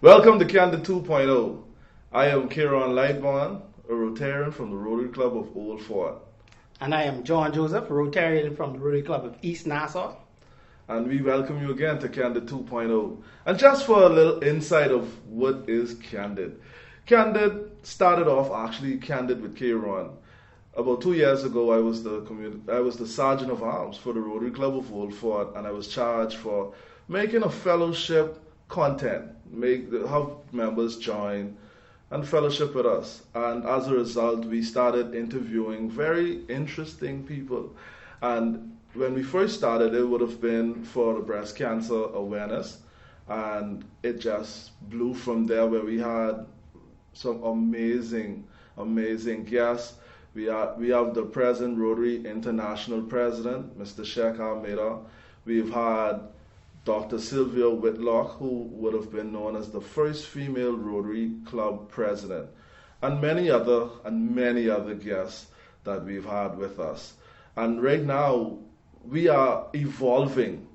Welcome to KANDID 2.0. I am Kieran Lightborn, a Rotarian from the Rotary Club of Old Fort. And I am John Joseph, a Rotarian from the Rotary Club of East Nassau. And we welcome you again to KANDID 2.0. And just for a little insight of what is KANDID. KANDID started off actually KANDID with Kieran. About 2 years ago, I was the Sergeant of Arms for the Rotary Club of Old Fort, and I was charged for making a fellowship content, have members join and fellowship with us. And as a result, we started interviewing very interesting people. And when we first started, it would have been for the breast cancer awareness, and it just blew from there, where we had some amazing guests. We have the present Rotary International President, Mr. Sheikh Almeida. We've had Dr. Sylvia Whitlock, who would have been known as the first female Rotary Club president, and many other guests that we've had with us. And right now, we are evolving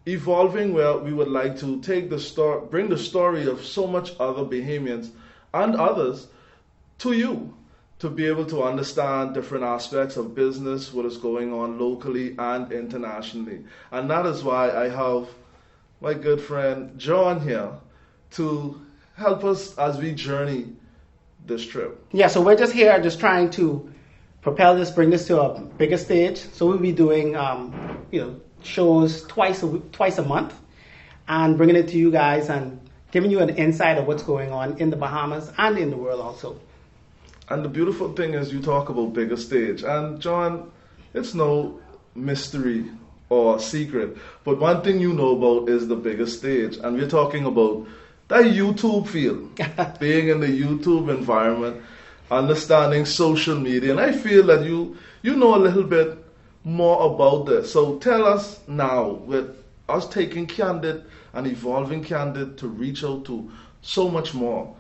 where we would like to take bring the story of so much other Bahamians and others to you, to be able to understand different aspects of business, what is going on locally and internationally. And that is why I have my good friend John here to help us as we journey this trip. Yeah, so we're just here trying to propel this, bring this to a bigger stage. So we'll be doing shows twice a month and bringing it to you guys and giving you an insight of what's going on in the Bahamas and in the world also. And the beautiful thing is, you talk about bigger stage, and John, it's no mystery or secret, but one thing you know about is the bigger stage, and we're talking about that YouTube field, being in the YouTube environment, understanding social media, and I feel that you know a little bit more about this. So tell us now, with us taking KANDID and evolving KANDID to reach out to so much more,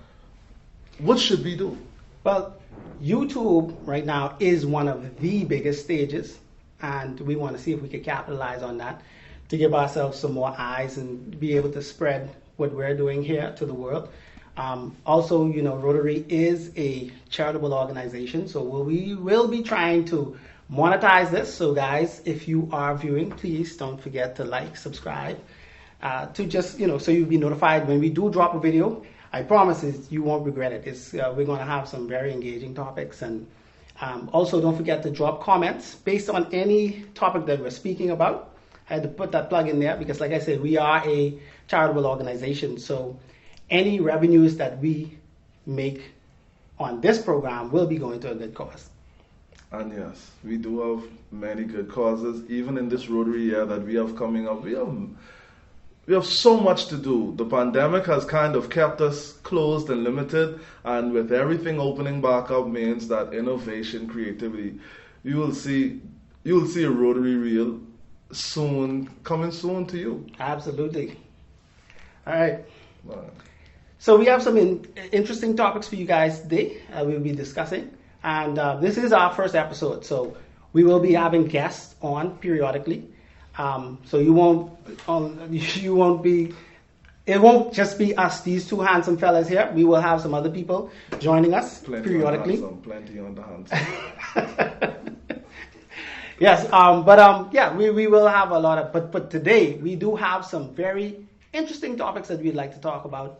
what should we do? Well, YouTube right now is one of the biggest stages, and we want to see if we can capitalize on that to give ourselves some more eyes and be able to spread what we're doing here to the world. Also, Rotary is a charitable organization, so we will be trying to monetize this. So guys, if you are viewing, please don't forget to like, subscribe, to just, so you'll be notified when we do drop a video. I promise you won't regret it. We're going to have some very engaging topics. And also don't forget to drop comments based on any topic that we're speaking about. I had to put that plug in there because, like I said, we are a charitable organization. So any revenues that we make on this program will be going to a good cause. And yes, we do have many good causes. Even in this Rotary year that we have coming up, we have so much to do. The pandemic has kind of kept us closed and limited, and with everything opening back up means that innovation, creativity, you will see a Rotary reel coming soon to you. Absolutely. All right. So we have some interesting topics for you guys today. We'll be discussing, and this is our first episode, so we will be having guests on periodically. So it won't just be us, these two handsome fellas here. We will have some other people joining us periodically. Plenty on the handsome. Yes, we will have a lot of, but today we do have some very interesting topics that we'd like to talk about.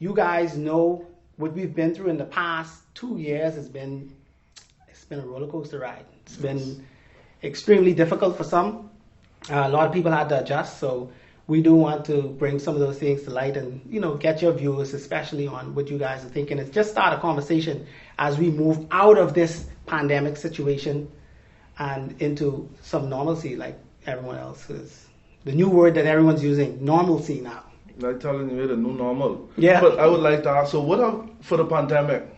You guys know what we've been through in the past 2 years. It's been a roller coaster ride. It's been extremely difficult for some. A lot of people had to adjust, so we do want to bring some of those things to light and get your views, especially on what you guys are thinking. It's just start a conversation as we move out of this pandemic situation and into some normalcy, like everyone else is. The new word that everyone's using, normalcy now. Like telling you, the new normal. Yeah. But I would like to ask, so for the pandemic,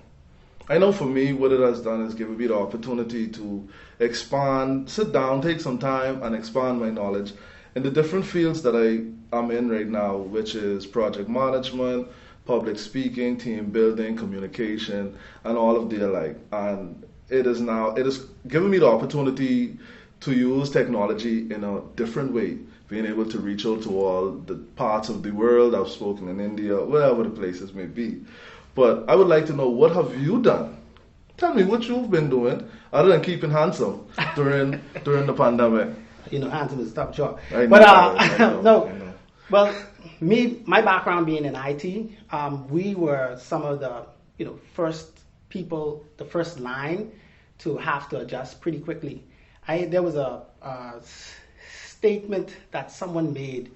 I know for me, what it has done is given me the opportunity to expand, sit down, take some time, and expand my knowledge in the different fields that I am in right now, which is project management, public speaking, team building, communication, and all of the alike. And it is given me the opportunity to use technology in a different way being able to reach out to all the parts of the world. I've spoken in India, wherever the places may be. But I would like to know, what have you done? Tell me what you've been doing other than keeping handsome during the pandemic. You know, handsome is a tough job. I know, But I know, no, I know. well, my background being in IT, we were some of the first people, the first line to have to adjust pretty quickly. There was a statement that someone made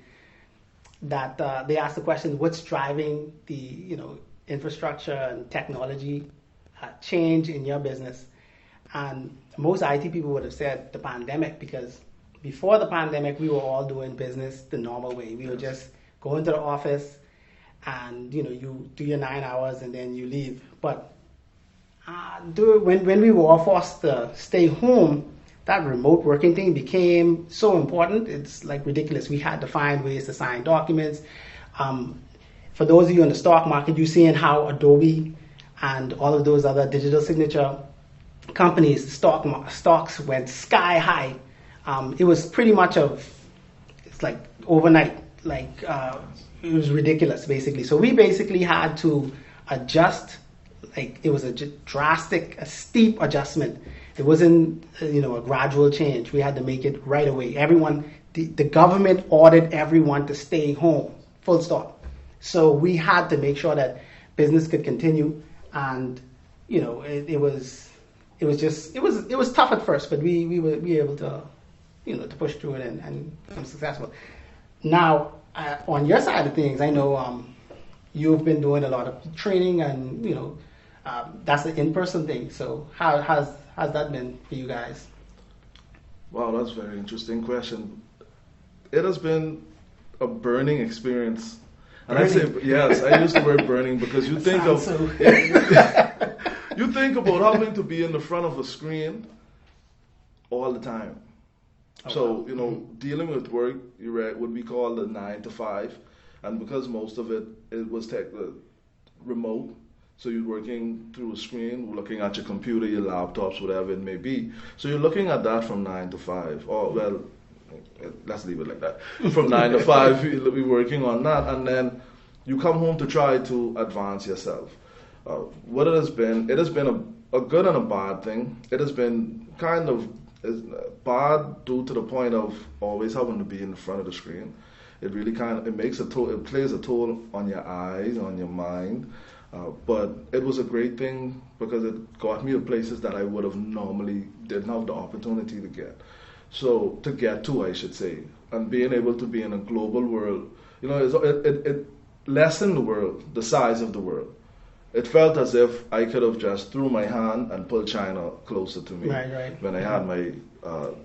that they asked the question, what's driving the infrastructure and technology change in your business? And most IT people would have said the pandemic, because before the pandemic we were all doing business the normal way. We would just go into the office and you do your 9 hours and then you leave. But when we were all forced to stay home, that remote working thing became so important. It's like ridiculous. We had to find ways to sign documents. For those of you in the stock market, you're seeing how Adobe and all of those other digital signature companies, stocks went sky high. It was pretty much it's like overnight. Like it was ridiculous, basically. So we basically had to adjust. Like it was a steep adjustment. It wasn't, a gradual change. We had to make it right away. The government ordered everyone to stay home, full stop. So we had to make sure that business could continue, and it was tough at first, but we were able to to push through it and become successful. Now on your side of things, I know you've been doing a lot of training, and that's an in-person thing. So how has that been for you guys? Wow, that's a very interesting question. It has been a burning experience. And I say, yes, I use the word burning because you think of you think about having to be in the front of a screen all the time. Oh, So, wow. dealing with work, you're right, would be called a 9 to 5. And because most of it was remote, so you're working through a screen, looking at your computer, your laptops, whatever it may be. So you're looking at that from 9 to 5. Or, well, let's leave it like that. From 9 to 5, you'll be working on that. And then you come home to try to advance yourself. What it has been a good and a bad thing. It has been kind of bad due to the point of always having to be in front of the screen. It really it plays a toll on your eyes, on your mind. But it was a great thing because it got me to places that I would have normally didn't have the opportunity to get. So to get to, I should say, and being able to be in a global world, it lessened the world, the size of the world. It felt as if I could have just threw my hand and pulled China closer to me. Right. When I had my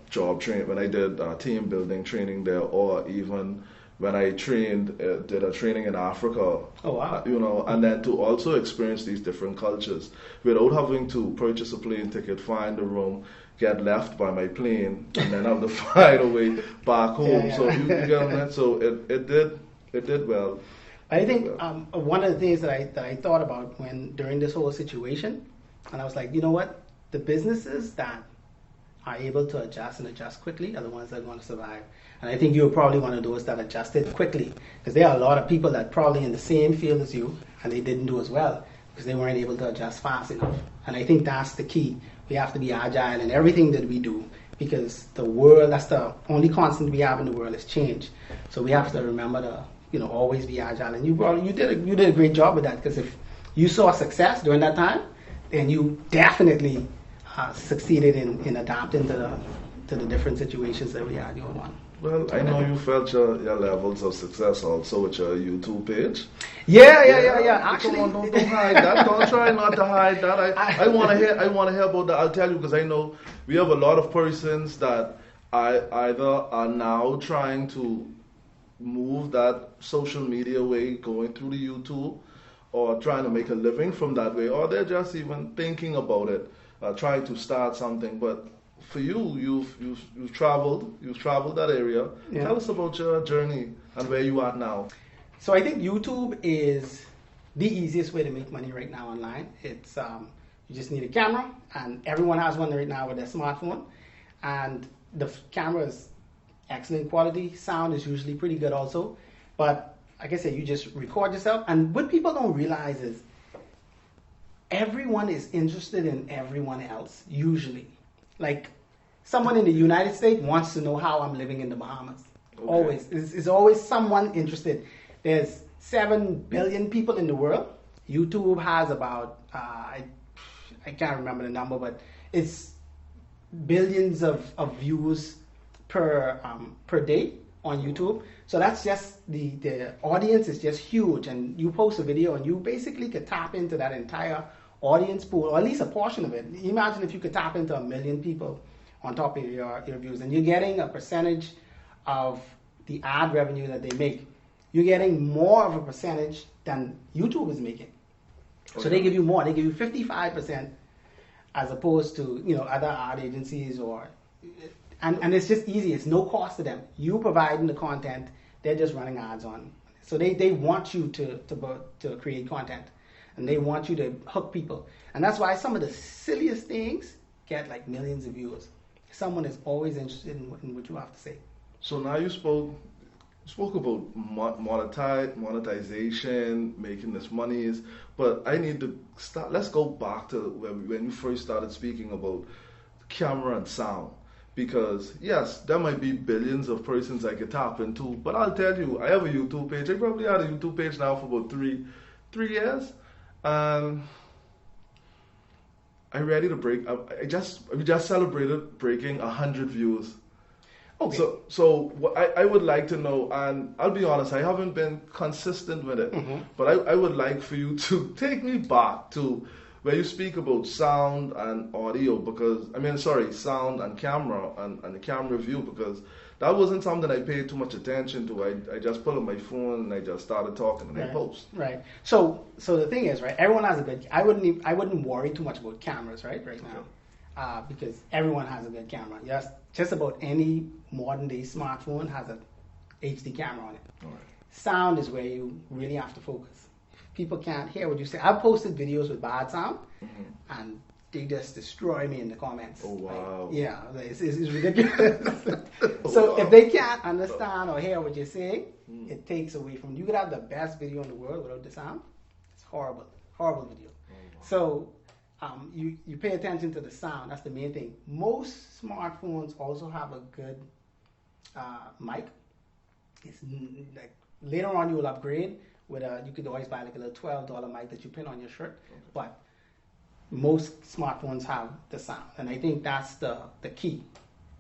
job training, when I did team building training there, or even when I did a training in Africa. Oh, wow. And then to also experience these different cultures without having to purchase a plane ticket, find a room, get left by my plane, and then have to find a way back home. Yeah. So you get that. So it did well. I think one of the things that I thought about during this whole situation, and I was like, you know what? The businesses that are able to adjust quickly are the ones that are going to survive. And I think you're probably one of those that adjusted quickly, because there are a lot of people that probably in the same field as you, and they didn't do as well because they weren't able to adjust fast enough. And I think that's the key. We have to be agile in everything that we do, because that's the only constant we have in the world is change. So we have to remember to always be agile. And you did a great job with that, because if you saw success during that time, then you definitely succeeded in adapting to the different situations that we had going on. Well, I know you felt your levels of success also with your YouTube page. Yeah. Actually, come on, don't hide that. Don't try not to hide that. I want to hear about that. I'll tell you, because I know we have a lot of persons that either are now trying to move that social media way, going through the YouTube, or trying to make a living from that way, or they're just even thinking about it, trying to start something. But for you, you've traveled that area. Yeah. Tell us about your journey and where you are now. So I think YouTube is the easiest way to make money right now online. It's you just need a camera, and everyone has one right now with their smartphone, and the camera is excellent quality. Sound is usually pretty good also. But like I said, you just record yourself. And what people don't realize is everyone is interested in everyone else, usually. Like someone in the United States wants to know how I'm living in the Bahamas. Okay. Always. It's always someone interested. There's 7 billion people in the world. YouTube has about, I can't remember the number, but it's billions of views per day on YouTube. So that's just the audience is just huge, and you post a video and you basically could tap into that entire audience pool, or at least a portion of it. Imagine if you could tap into 1 million people on top of your views, and you're getting a percentage of the ad revenue that they make. You're getting more of a percentage than YouTube is making. So they give you more. They give you 55% as opposed to other ad agencies and it's just easy. It's no cost to them. You providing the content, they're just running ads on. So they want you to create content, and they want you to hook people. And that's why some of the silliest things get like millions of views. Someone is always interested in what you have to say. So now you spoke about monetization, making this money, but I need to start. Let's go back to when you first started speaking about camera and sound. Because yes, there might be billions of persons I could tap into, but I'll tell you, I have a YouTube page. I probably had a YouTube page now for about three years, and I'm ready to break. We just celebrated breaking 100 views. Okay. So what I would like to know, and I'll be honest, I haven't been consistent with it, but I would like for you to take me back to where you speak about sound and audio, sound and camera and the camera view, because that wasn't something I paid too much attention to. I just pulled up my phone and I just started talking and I post. Right. So the thing is, right, everyone has a good, I wouldn't worry too much about cameras right now, because everyone has a good camera. Just about any modern day smartphone has a HD camera on it. All right. Sound is where you really have to focus. People can't hear what you say. I've posted videos with bad sound, and they just destroy me in the comments. Oh, wow. Like, it's ridiculous. So if they can't understand or hear what you're saying, it takes away from you. You could have the best video in the world without the sound. It's horrible video. Oh, wow. So you pay attention to the sound. That's the main thing. Most smartphones also have a good mic. It's like later on you will upgrade. You could always buy like a little $12 mic that you pin on your shirt, but most smartphones have the sound, and I think that's the key.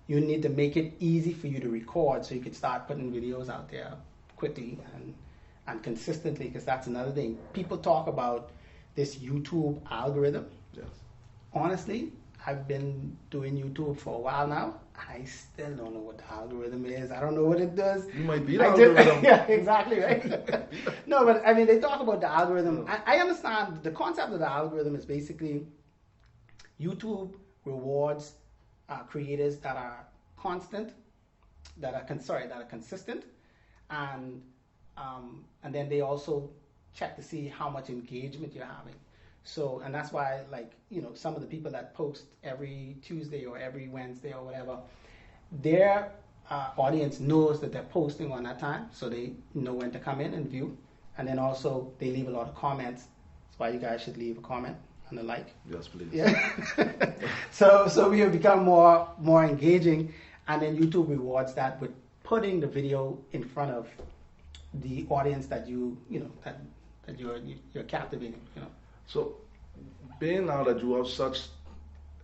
You need to make it easy for you to record, so you could start putting videos out there quickly and consistently, because that's another thing. People talk about this YouTube algorithm. Yes. Honestly, I've been doing YouTube for a while now. I still don't know what the algorithm is. I don't know what it does. You might be the algorithm. Yeah, exactly, right? No, but I mean, they talk about the algorithm. I understand the concept of the algorithm is basically YouTube rewards creators that are consistent, and then they also check to see how much engagement you're having. So, and that's why, some of the people that post every Tuesday or every Wednesday or whatever, their audience knows that they're posting on that time, so they know when to come in and view. And then also, they leave a lot of comments. That's why you guys should leave a comment and a like. Yes, please. Yeah. So we have become more engaging, and then YouTube rewards that with putting the video in front of the audience that that you're captivating. So, being now that you have such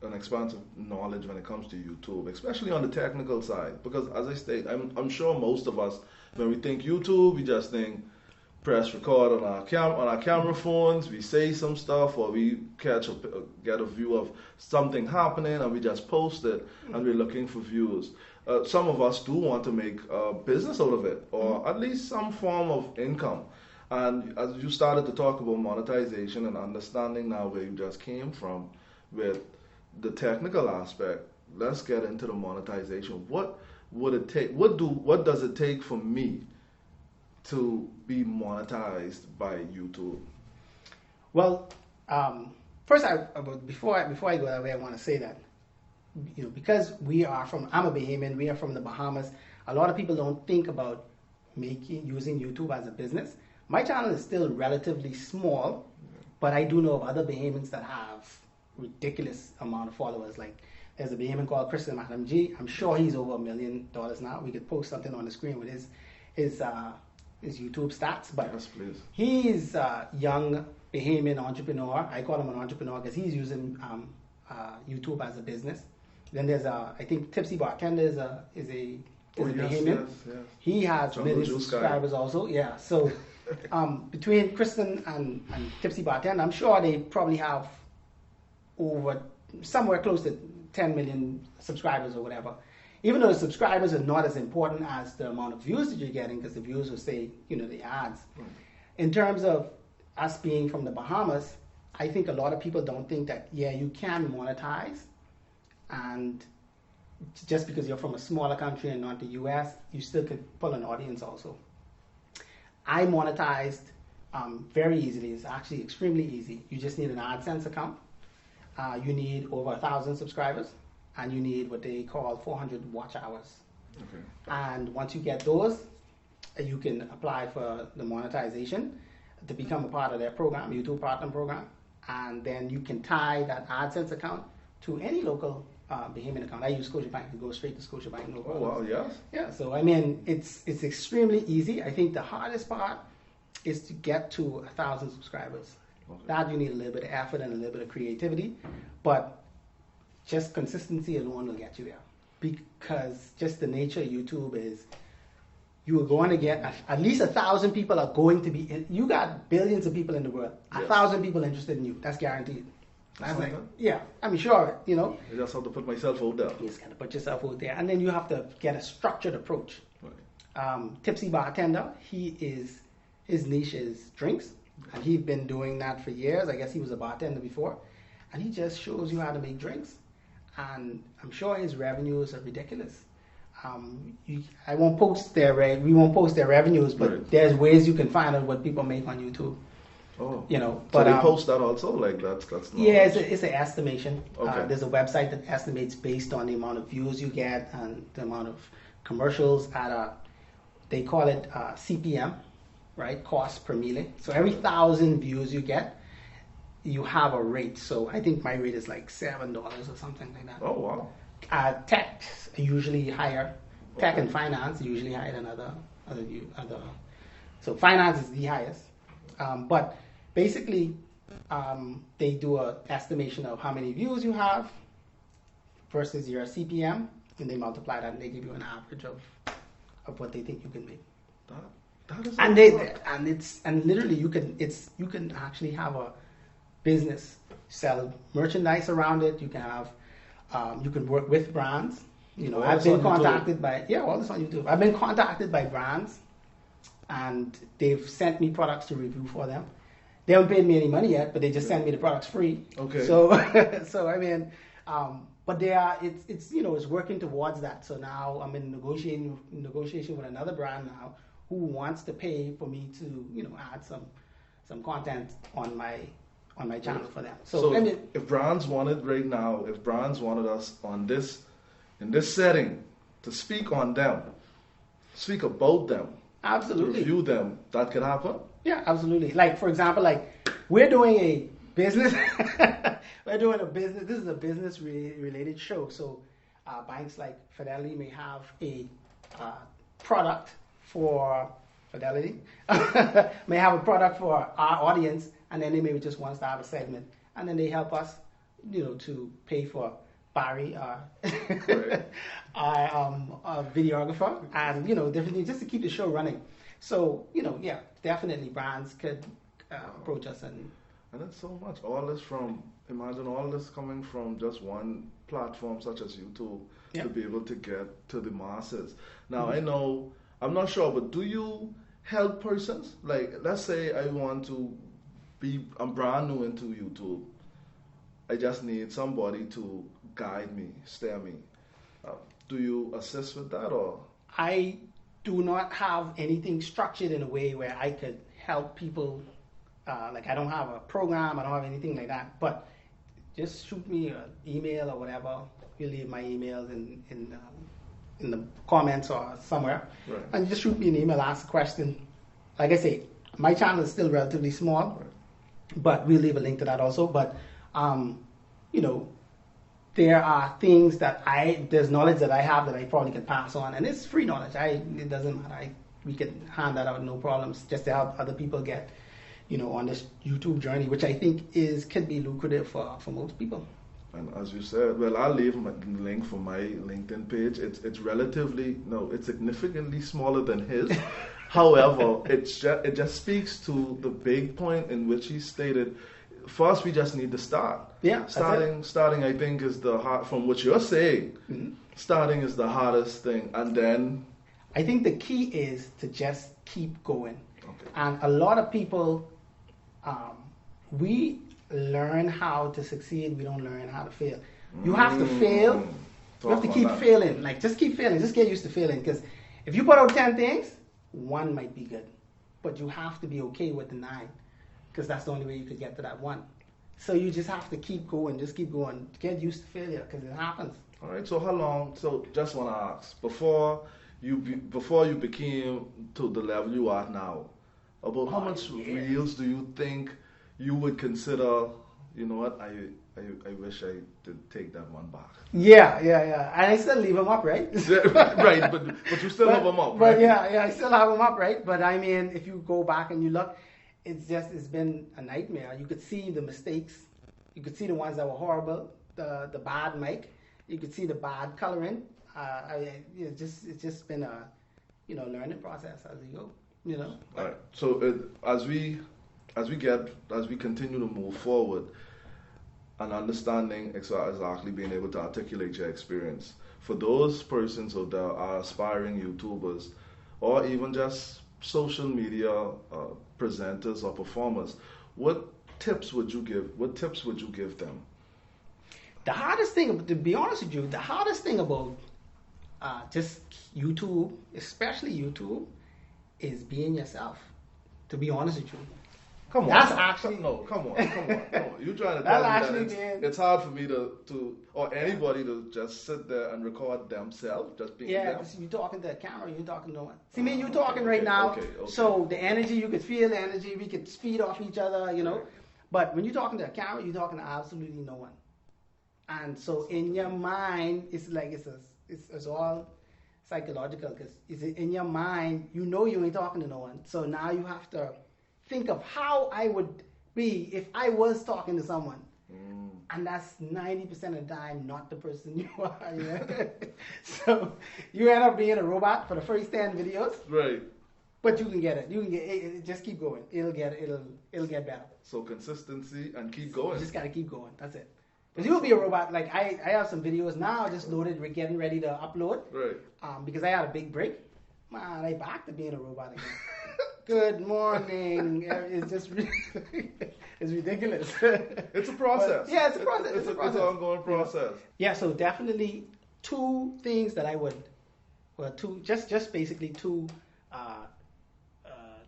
an expansive knowledge when it comes to YouTube, especially on the technical side, because as I state, I'm sure most of us, when we think YouTube, we just think press record on our camera phones, we say some stuff, or we get a view of something happening, and we just post it, and we're looking for views. Some of us do want to make a business out of it, or at least some form of income. And as you started to talk about monetization and understanding now where you just came from with the technical aspect, let's get into the monetization. What would it take? What does it take for me to be monetized by YouTube? Well, first, before I go that way, I want to say that because I'm a Bahamian, we are from the Bahamas. a lot of people don't think about using YouTube as a business. My channel is still relatively small, but I do know of other Bahamians that have ridiculous amount of followers. Like there's a Bahamian called Christian Madam G. I'm sure he's over $1 million now. We could post something on the screen with his YouTube stats. But yes, please. He's a young Bahamian entrepreneur. I call him an entrepreneur because he's using YouTube as a business. Then there's I think Tipsy Bartender is a Bahamian. Yes. He has Jungle millions of subscribers also. Yeah. So between Kristen and Tipsy Bartender, I'm sure they probably have over somewhere close to 10 million subscribers or whatever. Even though the subscribers are not as important as the amount of views that you're getting, because the views will say, the ads. Right. In terms of us being from the Bahamas, I think a lot of people don't think that, you can monetize, and just because you're from a smaller country and not the US, you still could pull an audience also. I monetized very easily. It's actually extremely easy. You just need an AdSense account. You need over 1,000 subscribers, and you need what they call 400 watch hours. Okay. And once you get those, you can apply for the monetization to become a part of their program, YouTube Partner Program, and then you can tie that AdSense account to any local Bahamian account. I use Scotiabank to go straight to Scotiabank. No problem. Oh wow, yes. Yeah, so I mean, it's extremely easy. I think the hardest part is to get to 1,000 subscribers. Okay. That you need a little bit of effort and a little bit of creativity, but just consistency alone will get you there. Because just the nature of YouTube is, you are going to get at least 1,000 people are going to be. You got billions of people in the world. Yes. 1,000 people interested in you. That's guaranteed. That's like, yeah, I mean, sure, I just have to put myself out there. You just got to put yourself out there, and then you have to get a structured approach. Right. Tipsy Bartender, his niche is drinks, and he's been doing that for years. I guess he was a bartender before, and he just shows you how to make drinks, and I'm sure his revenues are ridiculous. I won't post we won't post their revenues, but right. There's ways you can find out what people make on YouTube. Oh, but so they post that also, like that's not yeah, it's an estimation. Okay. There's a website that estimates based on the amount of views you get and the amount of commercials at they call it CPM, right? Cost per million. So every 1,000 views you get, you have a rate. So I think my rate is like $7 or something like that. Oh wow. Tech usually higher. Tech and finance usually higher than other. So finance is the highest, but basically, they do an estimation of how many views you have versus your CPM, and they multiply that, and they give you an average of what they think you can make. That is and literally you can actually have a business, sell merchandise around it. You can have you can work with brands. I've been contacted by all this on YouTube. I've been contacted by brands, and they've sent me products to review for them. They haven't paid me any money yet, but they just send me the products free. Okay. So I mean, but it's working towards that. So now I'm in negotiation with another brand now who wants to pay for me to add some content on my channel for them. So I mean, if brands wanted right now, if brands wanted us in this setting to speak on them, speak about them, absolutely, to review them, that could happen. Yeah, absolutely. Like, for example, we're doing a business. This is a business related show. So banks like Fidelity may have a product for Fidelity, may have a product for our audience, and then they maybe just want us to have a segment. And then they help us, to pay for Barry, our videographer, and, different things just to keep the show running. So, definitely brands could approach us. And that's so much. Imagine all this coming from just one platform such as YouTube to be able to get to the masses. Now, mm-hmm. I'm not sure, but do you help persons? Like, let's say I'm brand new into YouTube. I just need somebody to guide me, steer me. Do you assist with that, or? I do not have anything structured in a way where I could help people. I don't have a program, I don't have anything like that. But just shoot me an email or whatever. You leave my email in in the comments or somewhere, Right. and just shoot me an email, ask a question. Like I say, my channel is still relatively small, Right. but we'll leave a link to that also. But you know, there are things that there's knowledge that I have that I probably can pass on, and it's free knowledge. It doesn't matter. We can hand that out, no problems, just to help other people get, you know, on this YouTube journey, which I think can be lucrative for most people. And as you said, well, I'll leave the link for my LinkedIn page. It's significantly smaller than his. However, it just speaks to the big point in which he stated. First, we just need to start. Yeah, starting. I think is the hard. From what you're saying, starting is the hardest thing, and then I think the key is to just keep going. Okay. And a lot of people, we learn how to succeed. We don't learn how to fail. You have to fail. You have to keep failing. Like, just keep failing. Just get used to failing. Because if you put out 10 things, one might be good. But you have to be okay with the 9. Because that's the only way you could get to that 1. So you just have to keep going. Just keep going. Get used to failure, because it happens. All right. So how long? So just want to ask, before you became to the level you are now, about how much reels do you think you would consider? You know what? I wish I did take that one back. Yeah. And I still leave them up, right? Right, but you still have them up, right? But yeah, I still have them up, right? But I mean, if you go back and you look, it's been a nightmare. You could see the mistakes. You could see the ones that were horrible, the bad mic. You could see the bad coloring. It's just been a, you know, learning process as you go. You know. All right. So as we continue to move forward, and understanding exactly being able to articulate your experience for those persons who are aspiring YouTubers, or even just social media presenters or performers, what tips would you give? What tips would you give them? The hardest thing, to be honest with you, the hardest thing about just YouTube, especially YouTube, is being yourself. To be honest with you. Come on. That's actually come on. You trying to tell me that it's hard for me to or anybody to just sit there and record themselves, just being them? Yeah, you're talking to the camera, you're talking to no one. See, me and you talking right now, so the energy, you could feel the energy, we could feed off each other, you know. Right. But when you're talking to a camera, you're talking to absolutely no one. And so in your mind, it's like it's all psychological, because in your mind, you know you ain't talking to no one. So now you have to think of how I would be if I was talking to someone. And that's 90% of the time not the person you are. You know? So you end up being a robot for the first 10 videos. Right. But you can get it. You can get it. Just keep going. It'll get better. So consistency and keep going. You just gotta keep going. That's it. Because you'll be a robot. Like I have some videos now. I just loaded. We're getting ready to upload. Right. Because I had a big break. Man, I back to being a robot again. Good morning. It's just it's ridiculous. It's a process. But, yeah, it's a process. It's an ongoing process. Yeah, so definitely 2 things that I would, just basically 2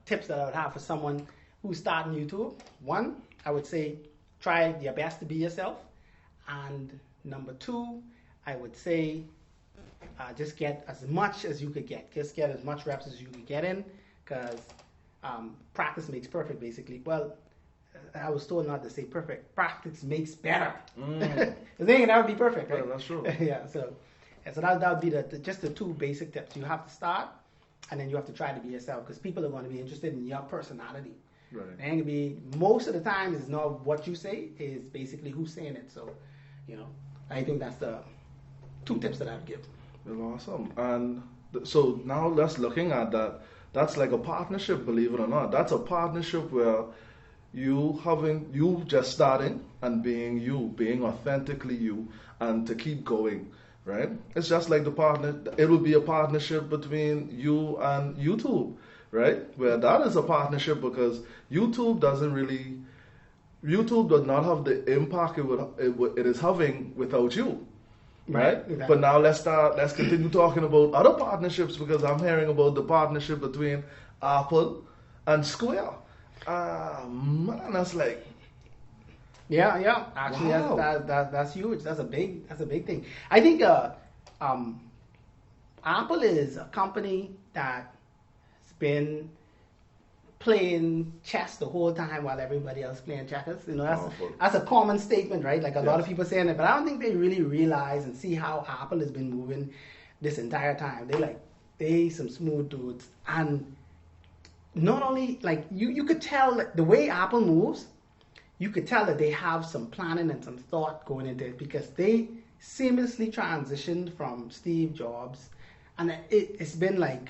tips that I would have for someone who's starting YouTube. 1, I would say try your best to be yourself. And number 2, I would say just get as much as you could get. Just get as much reps as you could get in, because practice makes perfect, basically. Well, I was told not to say perfect. Practice makes better. Because they ain't never be perfect, right? Yeah, that's true. Yeah, so that would be just the 2 basic tips. You have to start, and then you have to try to be yourself, because people are going to be interested in your personality. Right. They ain't gonna be, most of the time, it's not what you say, is basically who's saying it. So, you know, I think that's the 2 tips that I would give. Well, awesome. And so now let's looking at that. That's like a partnership, believe it or not. That's a partnership where you just starting and being authentically you, and to keep going, right? It's just like it will be a partnership between you and YouTube, right? Where that is a partnership, because YouTube does not have the impact it is having without you. Right? Exactly. But now let's continue talking about other partnerships, because I'm hearing about the partnership between Apple and Square. Man, that's like, yeah. Actually, wow. that's huge. That's a big thing. I think Apple is a company that's been playing chess the whole time while everybody else playing checkers. That's a common statement, right? Like a lot of people saying it, but I don't think they really realize and see how Apple has been moving this entire time. They some smooth dudes, and not only like you could tell that the way Apple moves, you could tell that they have some planning and some thought going into it, because they seamlessly transitioned from Steve Jobs, and it's been like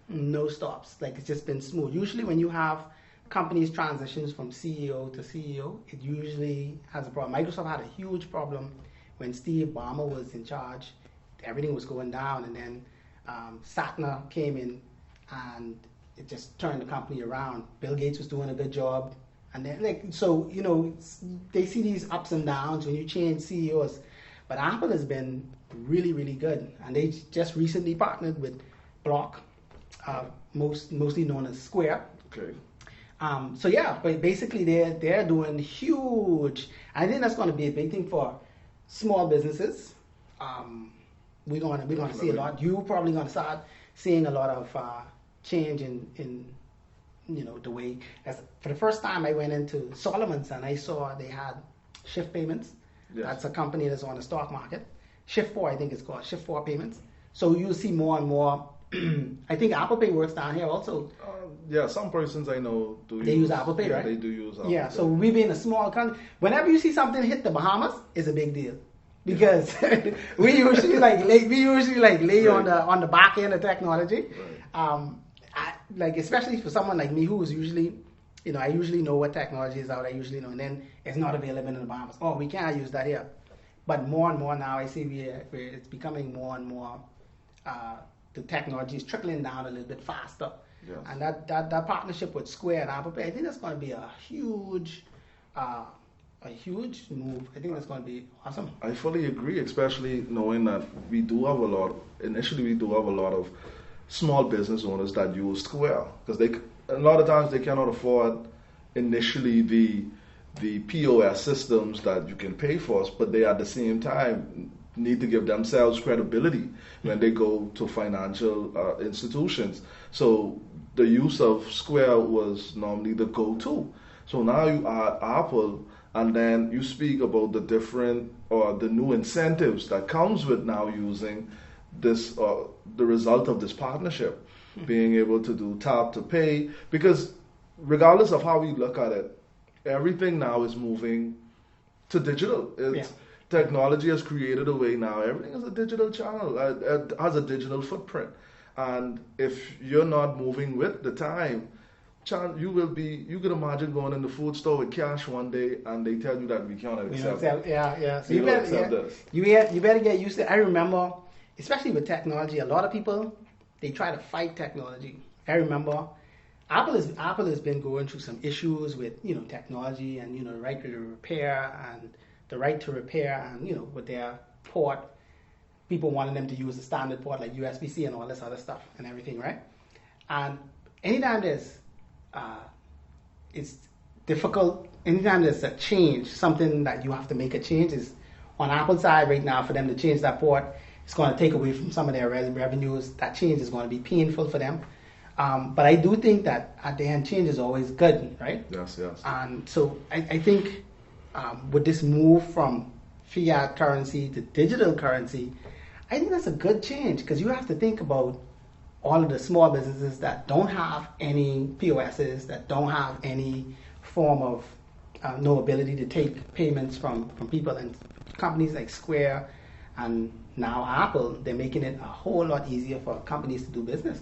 no stops. Like, it's just been smooth. Usually when you have companies transitions from CEO to CEO, it usually has a problem. Microsoft had a huge problem when Steve Ballmer was in charge. Everything was going down, and then Satya came in and it just turned the company around. Bill Gates was doing a good job, and then they see these ups and downs when you change CEOs. But Apple has been really, really good, and they just recently partnered with Block, mostly known as Square. Okay. But basically they're doing huge. I think that's going to be a big thing for small businesses. We're going to see a lot. You're probably going to start seeing a lot of change in the way. For the first time, I went into Solomon's and I saw they had Shift Payments. Yes. That's a company that's on the stock market. Shift 4, I think it's called Shift 4 Payments. So you'll see more and more. I think Apple Pay works down here also. Some persons I know They use Apple Pay, right? They do use Apple Pay. Yeah, so we being a small country, whenever you see something hit the Bahamas, it's a big deal. Because we usually lay on the back end of technology. Right. Especially for someone like me who is usually, I usually know what technology is out. I usually know, and then it's not available in the Bahamas. Oh, we can't use that here. But more and more now, I see it's becoming more and more. The technology is trickling down a little bit faster. Yes. And that partnership with Square and Apple Pay, I think that's going to be a huge move. I think that's going to be awesome. I fully agree, especially knowing that we do have a lot of small business owners that use Square, because a lot of times they cannot afford initially the POS systems that you can pay for, but they at the same time need to give themselves credibility when they go to financial institutions. So the use of Square was normally the go-to. So now you add Apple, and then you speak about the different or the new incentives that comes with now using this, the result of this partnership, being able to do tap to pay, because regardless of how we look at it, everything now is moving to digital. Technology has created a way now. Everything is a digital channel. It has a digital footprint. And if you're not moving with the time, you can imagine going in the food store with cash one day and they tell you that we can't accept it. So you better accept this. You better get used to it. I remember, especially with technology, a lot of people, they try to fight technology. I remember Apple has been going through some issues with technology and the right to repair and the right to repair, and with their port, people wanted them to use the standard port like USB-C and all this other stuff and everything, right? And anytime it's difficult, anytime there's a change, something that you have to make a change, is on Apple's side right now. For them to change that port, it's going to take away from some of their revenues. That change is going to be painful for them. But I do think that at the end, change is always good, right? Yes. And so I think with this move from fiat currency to digital currency, I think that's a good change, because you have to think about all of the small businesses that don't have any POSs, that don't have any form of no ability to take payments from people, and companies like Square and now Apple, they're making it a whole lot easier for companies to do business.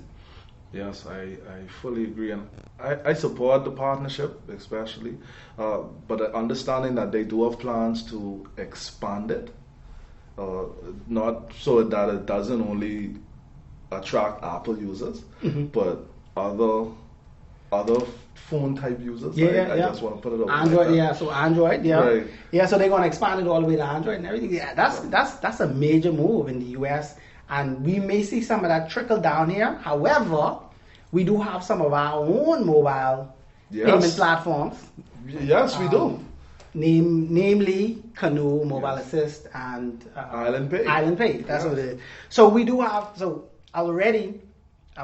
Yes, I fully agree, and I support the partnership especially, but understanding that they do have plans to expand it, not so that it doesn't only attract Apple users, but other phone type users. I just want to put it over Android, like so Android, right. So they're going to expand it all the way to Android and everything. Yeah, that's a major move in the US. And we may see some of that trickle down here. However, we do have some of our own mobile payment platforms. Yes, we do. namely Canoe, Mobile Yes. Assist, and Island Pay. Island Pay. That's Yes. what it is. So we do have, so already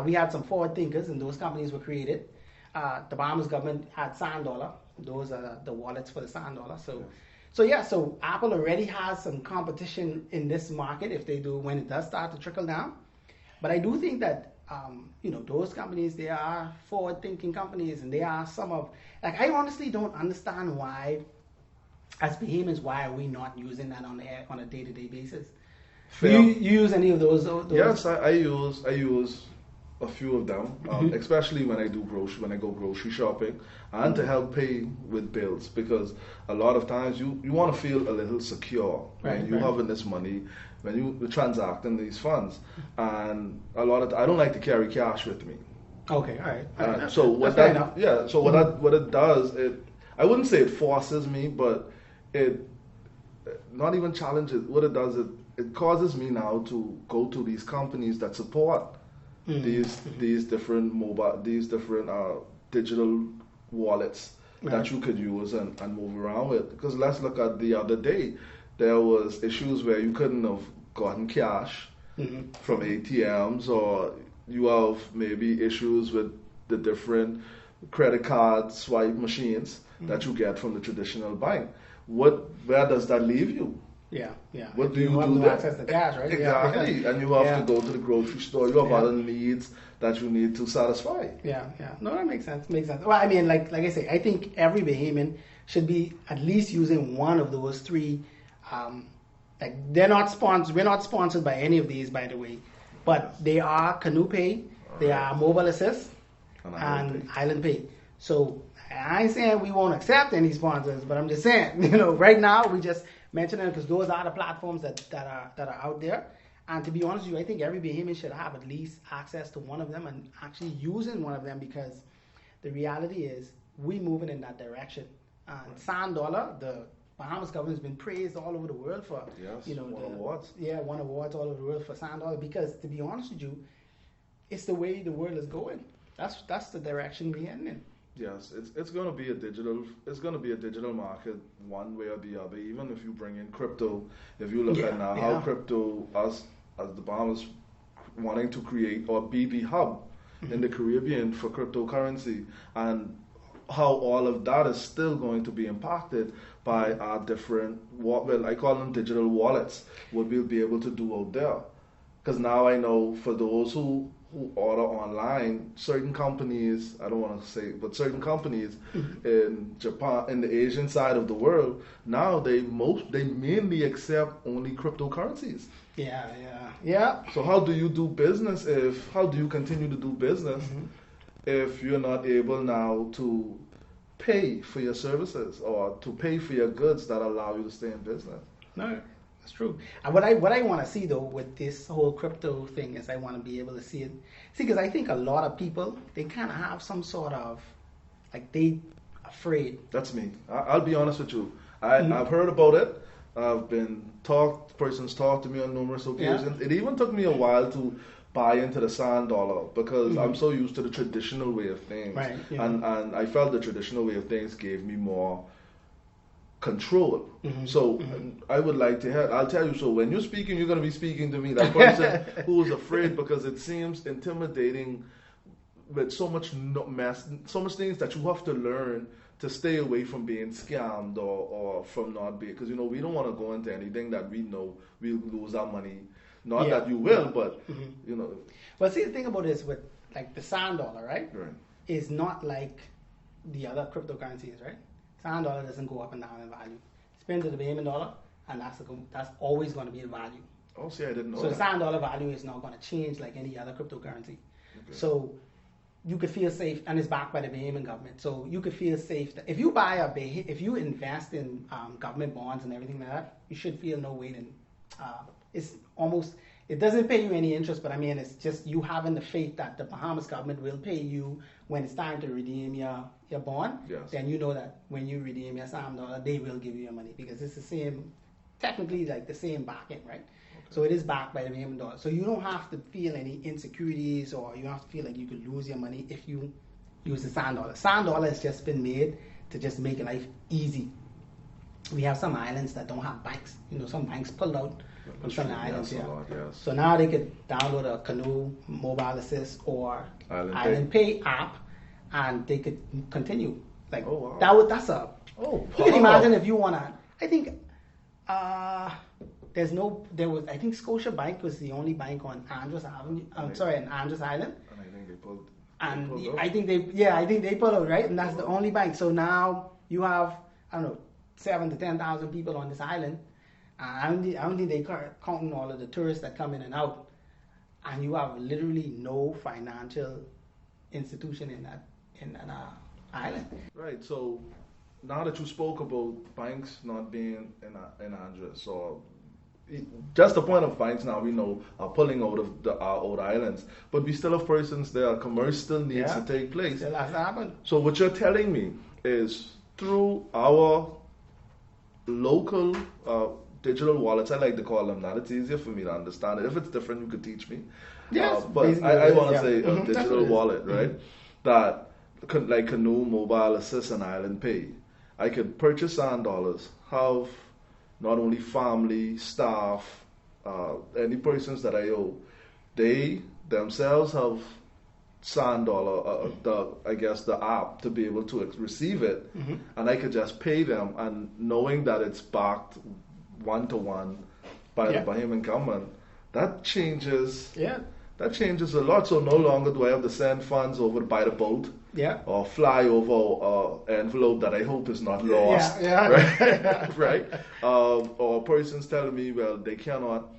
we had some forward thinkers, and those companies were created. The Bahamas government had Sand Dollar. Those are the wallets for the Sand Dollar. So Apple already has some competition in this market if they do, when it does start to trickle down. But I do think that those companies, they are forward-thinking companies, and they are some of, like, I honestly don't understand why, as Bahamians, why are we not using that on a day-to-day basis? Do you use any of those? Yes, I use a few of them, especially when I go grocery shopping, and to help pay with bills, because a lot of times you want to feel a little secure when you having this money, when you transacting these funds, and I don't like to carry cash with me. Okay, all right. So what it does, I wouldn't say it forces me, but it not even challenges. What it does, it causes me now to go to these companies that support these different digital wallets that you could use and move around with. Because let's look at the other day, there was issues where you couldn't have gotten cash from ATMs, or you have maybe issues with the different credit card swipe machines that you get from the traditional bank. Where does that leave you? Yeah. What do you have do no there? access to cash, right? Exactly. And you have to go to the grocery store. You have other needs that you need to satisfy. Yeah. No, that makes sense. Well, I mean, like I say, I think every Bahamian should be at least using one of those three. Like, they're not sponsored. We're not sponsored by any of these, by the way, but they are Canoe Pay, they are Mobile Assist, and Island Pay. So I ain't saying we won't accept any sponsors, but I'm just saying, right now we just mention them because those are the platforms that are out there. And to be honest with you, I think every Bahamian should have at least access to one of them and actually using one of them, because the reality is we're moving in that direction. And Sand Dollar, the Bahamas government has been praised all over the world for, won awards. Yeah, won awards all over the world for Sand Dollar, because to be honest with you, it's the way the world is going. That's the direction we're heading in. Yes, it's going to be a digital market one way or the other. Even if you bring in crypto, if you look at now how crypto, us as the Bahamas wanting to create or be the hub in the Caribbean for cryptocurrency, and how all of that is still going to be impacted by our different, I call them digital wallets, what we'll be able to do out there. Because now I know for those who order online, certain companies, I don't want to say, but certain companies in Japan, in the Asian side of the world, now they mainly accept only cryptocurrencies. Yeah. So how do you continue to do business if you're not able now to pay for your services or to pay for your goods that allow you to stay in business? No, that's true. And what I want to see though with this whole crypto thing is I want to be able to see it. See, because I think a lot of people, they kind of have some sort of, like, they afraid. That's me. I'll be honest with you. I've heard about it. I've been persons talked to me on numerous occasions. It even took me a while to buy into the Sand Dollar, because I'm so used to the traditional way of things. Right, and I felt the traditional way of things gave me more control. So I would like to hear, I'll tell you, so when you're speaking, you're going to be speaking to me, that person who is afraid, because it seems intimidating with so much so much things that you have to learn to stay away from being scammed or from not being, because we don't want to go into anything that we know we'll lose our money. Not that you will, but But see, the thing about this with, like, the Sand Dollar, right? Is not like the other cryptocurrencies, right? Sand Dollar doesn't go up and down in value. Spend to the Bahamian dollar, and that's always going to be the value. Oh, see, I didn't know so that. The Sand Dollar value is not going to change like any other cryptocurrency. So you could feel safe, and it's backed by the Bahamian government. So you could feel safe that if you invest in government bonds and everything like that, you should feel no weight in. It doesn't pay you any interest, but I mean, it's just you having the faith that the Bahamas government will pay you when it's time to redeem your bond. Yes. Then you know that when you redeem your Sand Dollar, they will give you your money, because it's the same, technically like the same backing, right? So it is backed by the Bahamian dollar. So you don't have to feel any insecurities, or you don't have to feel like you could lose your money if you use the Sand Dollar. Sand Dollar has just been made to just make life easy. we have some islands that don't have banks. Some banks pulled out from some islands here. Yes. So now they could download a Canoe mobile assist or Island Pay app, and they could continue. Like oh, wow. that's a. Oh, you can imagine if you wanna. I think there was. I think Scotia Bank was the only bank on Andros Avenue. On Andros Island. And I think they pulled. I think they pulled out, right? And that's the only bank. So now you have, I don't know, 7,000 to 10,000 people on this island. I don't think they counting all of the tourists that come in and out. And you have literally no financial institution in that island. Right. So now that you spoke about banks not being in Andros, so just the point of banks now we know are pulling out of our old islands, but we still have persons there. Commerce still needs to take place. Still has to happen. So what you're telling me is through our local digital wallets, I like to call them that. It's easier for me to understand it. If it's different, you could teach me. Yes, but I want to say a Mm-hmm. digital wallet, right? That like Canoe, Mobile Assist, and Island Pay. I could purchase sand dollars, have not only family, staff, any persons that I owe, they themselves have sand dollar, the app to be able to receive it, and I could just pay them, and knowing that it's backed 1-to-1 by the Bahamian government, that changes. Yeah. That changes a lot. So no longer do I have to send funds over to buy the boat. Yeah. Or fly over an envelope that I hope is not lost. Yeah. Right. Right. Or persons telling me, well, they cannot.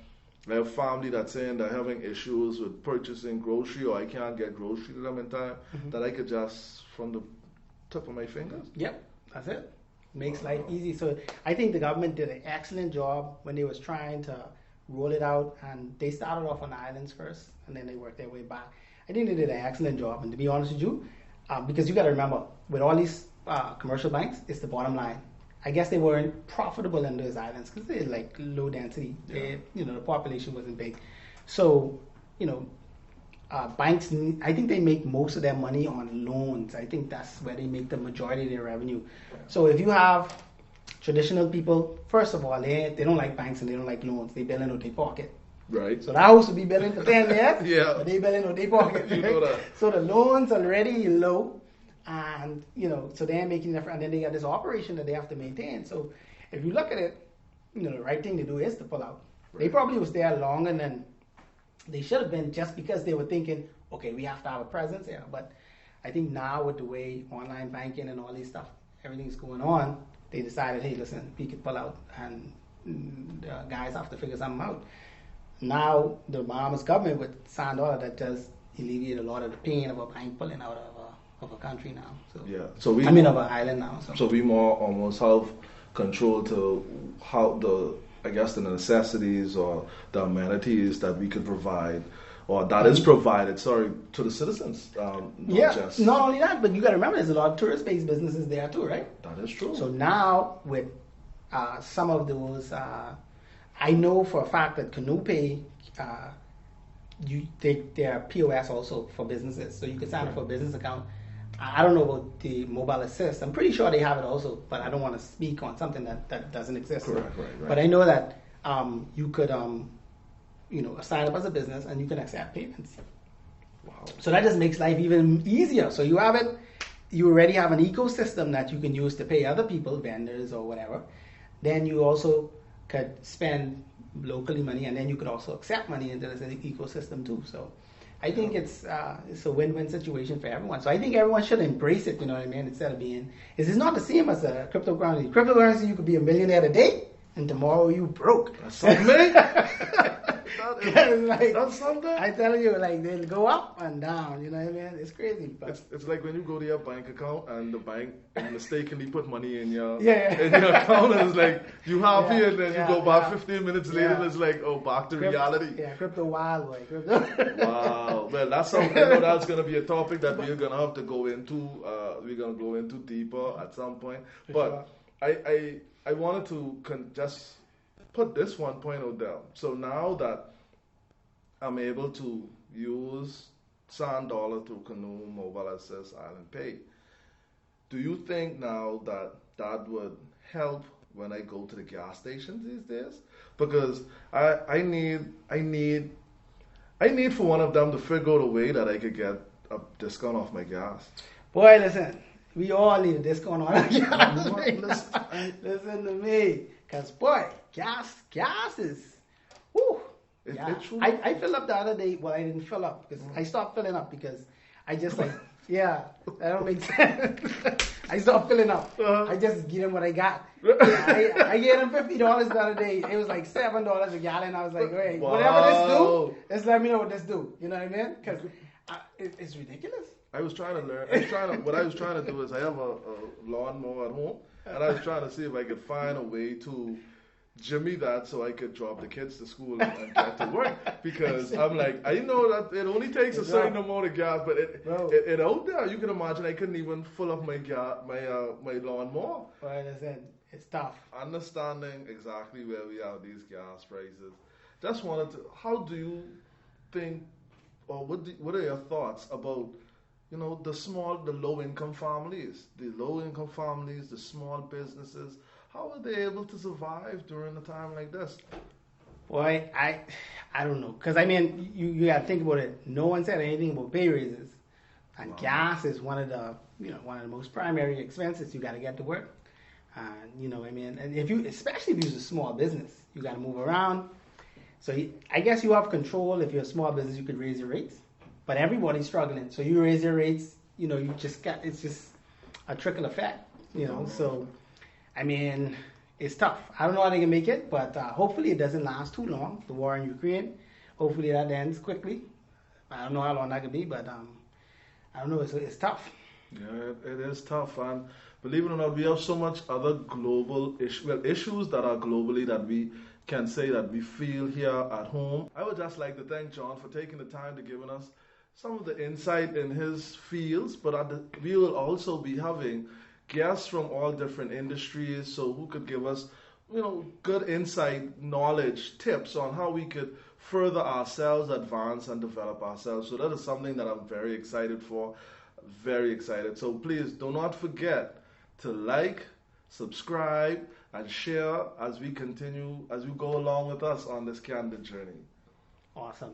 I have family that's saying they're having issues with purchasing grocery, or I can't get grocery to them in time. That I could just from the tip of my fingers. Yep. That's it. Makes life easy. So I think the government did an excellent job when they was trying to roll it out, and they started off on the islands first, and then they worked their way back. I think they did an excellent job, and to be honest with you, because you got to remember, with all these commercial banks, it's the bottom line. I guess they weren't profitable in those islands because they're like low density. Yeah. The population wasn't big, so banks. I think they make most of their money on loans. I think that's where they make the majority of their revenue. So if you have traditional people, first of all, they don't like banks and they don't like loans. They bill in with their pocket. Right. So the house will be billing for 10 years. Yeah. But they bill in with their pocket. Right? You know that. So the loans already low, and so they're making different. And then they got this operation that they have to maintain. So if you look at it, the right thing to do is to pull out. Right. They probably was there longer than they should have been, just because they were thinking, okay, we have to have a presence here. But I think now with the way online banking and all these stuff, everything's going on, they decided, hey, listen, we could pull out, and the guys have to figure something out. Now, the Bahamas government with sand dollar, that does alleviate a lot of the pain of a bank pulling out of a country now. So yeah. of an island now. So we more almost have control to how the necessities or the amenities that we could provide, or that is provided, to the citizens. Not only that, but you got to remember, there's a lot of tourist-based businesses there too, right? That is true. So now with some of those, I know for a fact that Canoe Pay, they are POS also for businesses, so you can sign up for a business account. I don't know about the mobile assist. I'm pretty sure they have it also, but I don't want to speak on something that doesn't exist. Correct, right. But I know that you could sign up as a business and you can accept payments. Wow. So that just makes life even easier. So you have it, you already have an ecosystem that you can use to pay other people, vendors or whatever. Then you also could spend locally money, and then you could also accept money into this ecosystem too. So I think it's a win-win situation for everyone. So I think everyone should embrace it, you know what I mean? Instead of it's not the same as a cryptocurrency. Cryptocurrency, you could be a millionaire today, and tomorrow you broke. That's something. That's something. I tell you, they'll go up and down. You know what I mean? It's crazy. But it's like when you go to your bank account and the bank mistakenly put money in your in your account, and it's like you have here, and then you go back 15 minutes later, and it's like, oh, back to reality. Yeah, crypto wild boy. Wow. Well, that's something. That's going to be a topic that we're going to have to go into. We're going to go into deeper at some point. But sure. I wanted to just put this one point out there. So now that I'm able to use sand dollar through Canoe, Mobile Assist, Island Pay, do you think now that would help when I go to the gas stations these days, because I need for one of them to figure out a way that I could get a discount off my gas. Boy, listen, we all need a discount on our gas. Listen to me, cause boy, gas is, whoo. I filled up the other day. Well, I didn't fill up because I stopped filling up because I just like, yeah, that don't make sense. I stopped filling up. I just give them what I got. I gave them $50 the other day. It was like $7 a gallon. I was like, wait, whatever this do, just let me know what this do. You know what I mean? Because it's ridiculous. I was trying to learn. What I was trying to do is I have a lawnmower at home, and I was trying to see if I could find a way to jimmy that so I could drop the kids to school and get to work, because I'm like, I know that it only takes a certain amount of gas, but it out there, you can imagine I couldn't even fill up my lawnmower. Well, listen, it's tough. Understanding exactly where we are with these gas prices. Just wanted to, how do you think, or what are your thoughts about, the low-income families, the small businesses? How are they able to survive during a time like this? Boy, I don't know. Because, I mean, you got to think about it. No one said anything about pay raises. And gas is one of the most primary expenses you got to get to work. And especially if you're a small business, you got to move around. So I guess you have control. If you're a small business, you could raise your rates. But everybody's struggling. So you raise your rates, it's just a trickle effect, So, I mean, it's tough. I don't know how they can make it, but hopefully it doesn't last too long, the war in Ukraine. Hopefully that ends quickly. I don't know how long that could be, but I don't know. It's tough. Yeah, it is tough. And believe it or not, we have so much other global issues that are globally that we can say that we feel here at home. I would just like to thank John for taking the time to giving us some of the insight in his fields, but we will also be having guests from all different industries, so who could give us, good insight, knowledge, tips on how we could further ourselves, advance, and develop ourselves. So that is something that I'm very excited for, very excited. So please do not forget to like, subscribe, and share as we go along with us on this candid journey. Awesome.